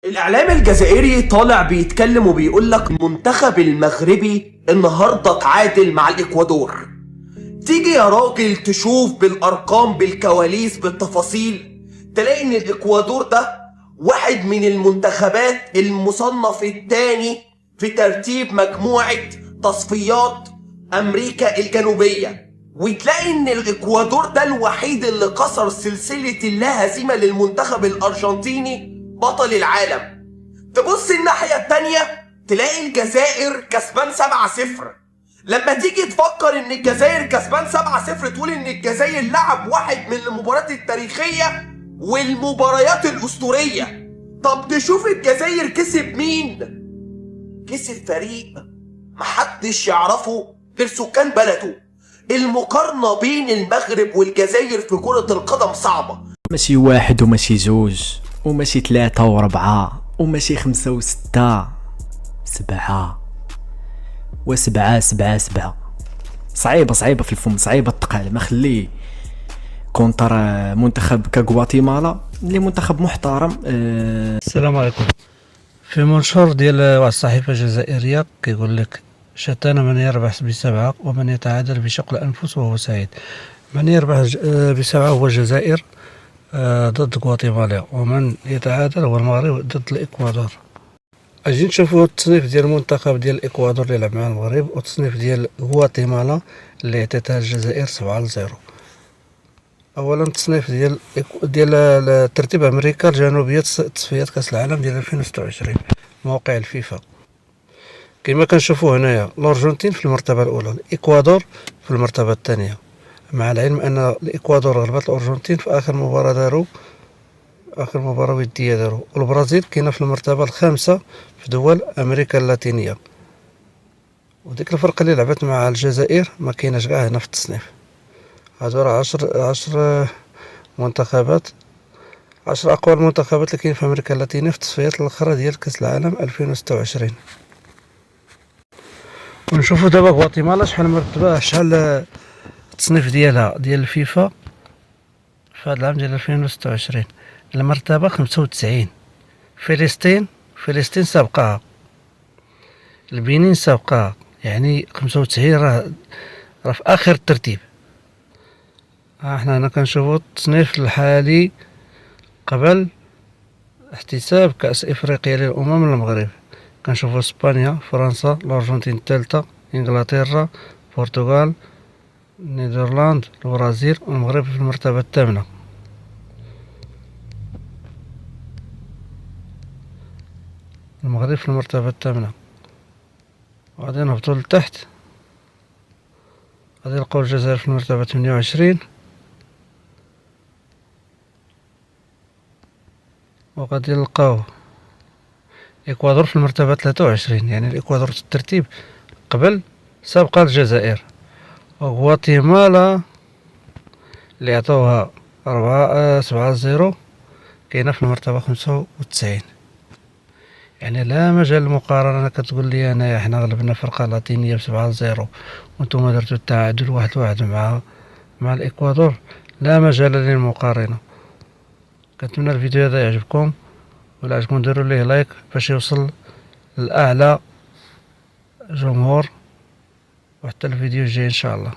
الإعلام الجزائري طالع بيتكلم وبيقول لك المنتخب المغربي النهارده تعادل مع الإكوادور. تيجي يا راجل تشوف بالأرقام بالكواليس بالتفاصيل، تلاقي إن الإكوادور ده واحد من المنتخبات المصنف الثاني في ترتيب مجموعة تصفيات أمريكا الجنوبية، وتلاقي إن الإكوادور ده الوحيد اللي كسر سلسلة اللا هزيمة للمنتخب الأرجنتيني بطل العالم. تبص الناحية التانية تلاقي الجزائر كسبان 7-0. لما تيجي تفكر ان الجزائر كسبان 7-0 تقول ان الجزائر لعب واحد من المباريات التاريخية والمباريات الأسطورية. طب تشوف الجزائر كسب مين؟ كسب فريق محدش يعرفه غير سكان بلده. المقارنة بين المغرب والجزائر في كرة القدم صعبة. ماشي واحد وماشي جوج وماشي 3 و4 وماشي 5 و6، 7 و7. صعيبة في الفم، صعيبة التقال. ما خليه كونتر منتخب كغواتيمالا اللي منتخب محترم. السلام عليكم. في منشور ديال واحد الصحيفة جزائرية كيقول لك: شتان من يربح ب7 ومن يتعادل بشق الأنفس وهو سعيد. من يربح ب7 هو الجزائر ضد غواتيمالا، ومن يتعادل هو المغرب ضد الإكوادور. اجي نشوفوا التصنيف ديال المنتخب ديال الإكوادور اللي لعب مع المغرب، والتصنيف ديال غواتيمالا اللي عطاتها الجزائر 7-0. اولا التصنيف ديال ترتيب امريكا الجنوبيه تصفيات كاس العالم ديال 2026 موقع الفيفا. كما كنشوفوا هنايا الارجنتين في المرتبه الاولى، الاكوادور في المرتبه الثانيه، مع العلم ان الاكوادور غلبت الارجنتين في اخر مباراه وديه داروا. والبرازيل كاينه في المرتبه الخامسه في دول امريكا اللاتينيه، وديك الفرقه اللي لعبت مع الجزائر ما كايناش كاع هنا في التصنيف. هادو راه 10 منتخبات، 10 اقوى المنتخبات اللي كاين في امريكا اللاتينيه في التصفيات الاخرى ديال كاس العالم 2026. ونشوفوا دابا غواتيمالا شحال التصنيف ديالها ديال الفيفا في هذا العام ديال 2026. المرتبه 95. فلسطين سابقاها، البنين سابقاها، يعني 95 راه في اخر الترتيب. احنا هنا كنشوفوا التصنيف الحالي قبل احتساب كأس افريقيا للامم المغرب. كنشوفوا اسبانيا، فرنسا، الارجنتين الثالثه، انجلترا، البرتغال، نيدرلاند، البرازيل، والمغرب في المرتبه الثامنه. وغادي نهبطوا لتحت، غادي نلقاو الجزائر في المرتبه 28، وغادي نلقاو الإكوادور في المرتبة 23. يعني الإكوادور في الترتيب قبل سابقة الجزائر. وغواتيمالا اللي عطوها 7-0 كاينة في المرتبة 95. يعني لا مجال للمقارنة. كتقول لي أنا حنا غلبنا فرقة لاتينية ب7-0 وانتم درتو التعادل 1-1 مع الإكوادور، لا مجال للمقارنة. كنتمنى الفيديو هذا يعجبكم، ولا عجبكم ديروا ليه لايك باش يوصل لأعلى جمهور، وحتى الفيديو الجاي إن شاء الله.